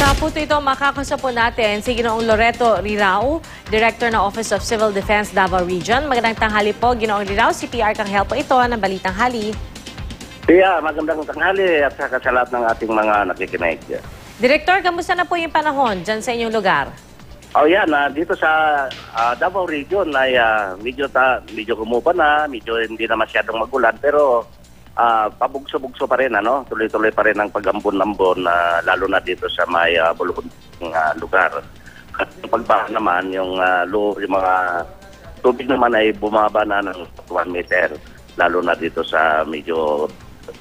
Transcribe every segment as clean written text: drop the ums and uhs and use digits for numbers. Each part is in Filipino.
Sa punto ito, makakasapo natin si Ginoong Loreto Rirao, Director ng Office of Civil Defense Davao Region. Magandang tanghali po, Ginoong Rirao. Si PR Kanghel po ito ng Balitang Hali. Yeah, magandang tanghali at sa lahat ng ating mga nakikinig. Director, kamusta na po yung panahon dyan sa inyong lugar? Oh yan, dito sa Davao Region ay medyo kumupa na, medyo hindi na masyadong magulan, pero pabugso-bugso pa rin, tuloy-tuloy pa rin ang pag-ambon-ambon, lalo na dito sa may bulubong lugar. At yung pagbaha naman, yung mga tubig naman ay bumaba na ng 1 meter, lalo na dito sa medyo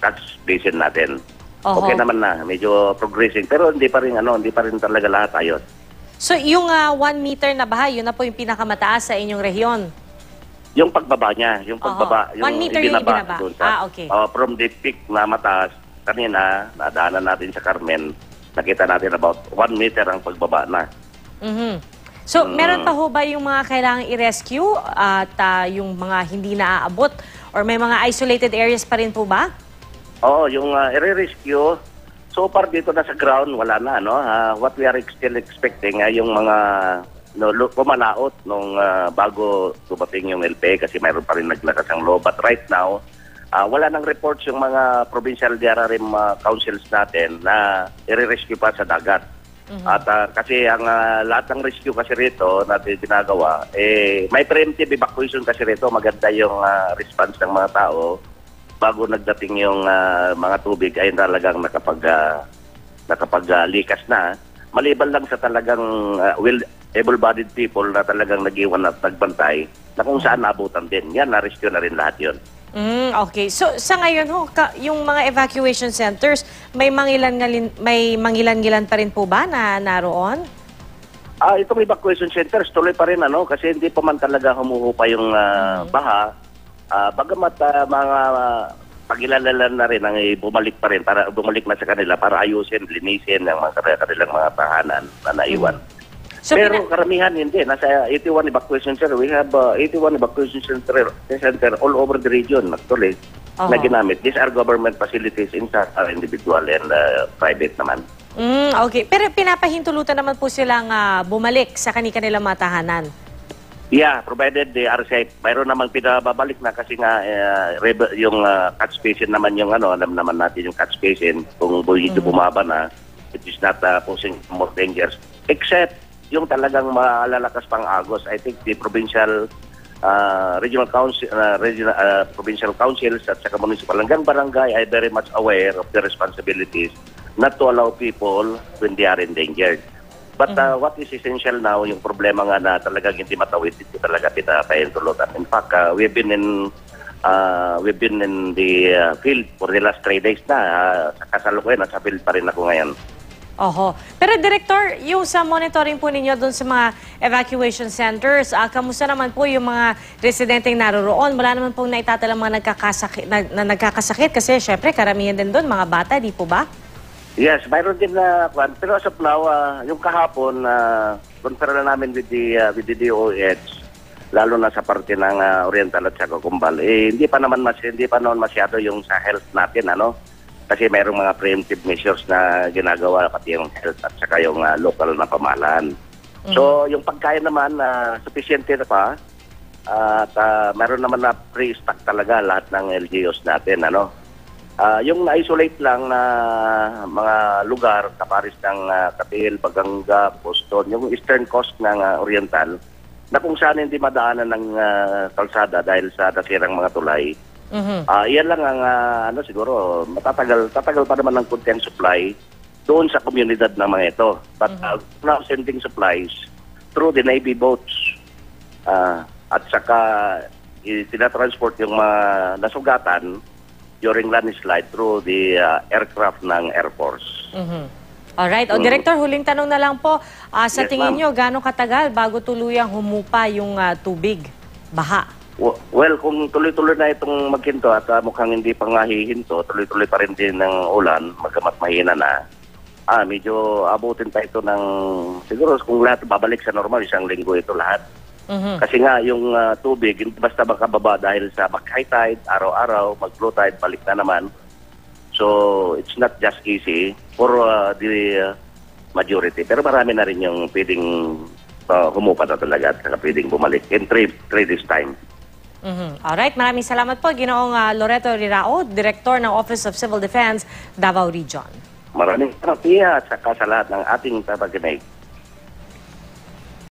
catch basin natin. Oho. Okay naman na, medyo progressing, pero hindi pa rin talaga lahat ayos. So yung 1 meter na baha, yun na po yung pinakamataas sa inyong rehiyon? Yung pagbaba niya, yung pagbaba, Oho. 1 meter yung ibinaba. Doon sa, okay. From the peak na mataas, kanina, nadaanan natin sa Carmen, nakita natin about 1 meter ang pagbaba na. So, meron pa ho ba yung mga kailangang i-rescue at yung mga hindi naaabot? Or may mga isolated areas pa rin po ba? Oo, yung i-rescue, so far dito na sa ground, wala na, what we are still expecting ay yung mga pumalaot nung bago dumating yung LPA kasi mayroon pa rin naglakas ang loob. But right now, wala nang reports yung mga provincial DRRM councils natin na i-rescue pa sa dagat. At kasi ang lahat ng rescue kasi rito natin ginagawa, may preemptive evacuation kasi rito. Maganda yung response ng mga tao bago nagdating yung mga tubig ay talagang nakapag-likas na. Maliban lang sa talagang able-bodied people na talagang nag-iwan at nagbantay na kung saan nabutan din. Yan, na-rescue na rin lahat yun. Okay. So, sa ngayon ho, yung mga evacuation centers, may mangilan-ngilan pa rin po ba na naroon? Itong evacuation centers, tuloy pa rin kasi hindi pa man talaga humuhupa yung baha. Bagamat mga pagilalalan na rin ang bumalik pa rin, para bumalik na sa kanila para ayusin, linisin ang mga kanilang mga tahanan na naiwan. So, pero karamihan hindi. Nasa 81 evacuation center. We have 81 evacuation center all over the region actually na ginamit. These are government facilities, in fact, are individual and private naman. Okay. Pero pinapahintulutan naman po silang bumalik sa kanilang mga tahanan. Yeah, provided they are safe. Mayroon namang pinababalik na kasi nga yung catch basin naman yung alam naman natin yung catch basin kung bumaba na, it is not posing more dangers. Except yung talagang malalakas pang agos. I think the provincial regional council, provincial councils at saka municipal hanggang barangay ay very much aware of the responsibilities not to allow people when they are endangered. But what is essential now, yung problema nga na talagang hindi matawid, ito talaga pinapahintulutan. In fact, we've been in the field for the last 3 days na. Sa kasalukuyan, nasa field pa rin ako ngayon. Pero Director, yung sa monitoring po ninyo doon sa mga evacuation centers, kamusta naman po yung mga residenteng naroroon? Wala naman pong naitatalang mga nagkakasakit kasi syempre karamihan din doon, mga bata, di po ba? Yes, mayroon din na pero as of now, yung kahapon, konfera na namin with the DOH, lalo na sa parte ng Oriental at saka Kumbal, hindi pa naman masyado yung sa health natin, kasi mayroong mga preemptive measures na ginagawa pati yung health at saka yung local na pamahalaan. So, yung pagkain naman, sufficient na pa. At mayroon naman na pre-stock talaga lahat ng LGUs natin. Yung na-isolate lang na mga lugar, kaparis ng Katil, Baganga, Boston, yung eastern coast ng Oriental, na kung saan hindi madaanan ng kalsada dahil sa nasirang mga tulay. Iyan lang ang siguro tatagal pa naman ng konti ang supply doon sa komunidad ng mga ito. But now sending supplies through the Navy boats at saka tinatransport yung mga nasugatan during landslide through the aircraft ng Air Force. Alright. Director, huling tanong na lang po. Sa tingin nyo, gano'ng katagal bago tuluyang humupa yung tubig, baha? Well, kung tuloy-tuloy na itong maghinto at mukhang hindi pa nga hihinto, tuloy-tuloy pa rin din ng ulan, magamat mahina na, medyo abutin pa ito ng, siguro kung lahat babalik sa normal, 1 linggo ito lahat. Kasi nga yung tubig, hindi basta makababa dahil sa mag-high tide, araw-araw, mag-low tide, balik na naman. So, it's not just easy for the majority. Pero marami na rin yung pwedeng humupa na talaga at saka pwedeng bumalik in 3 days time. Alright, maraming salamat po, Ginoong Loreto Rirao, Director ng Office of Civil Defense, Davao Region. Maraming salamat, Pia, at saka sa lahat ng ating tapaginig.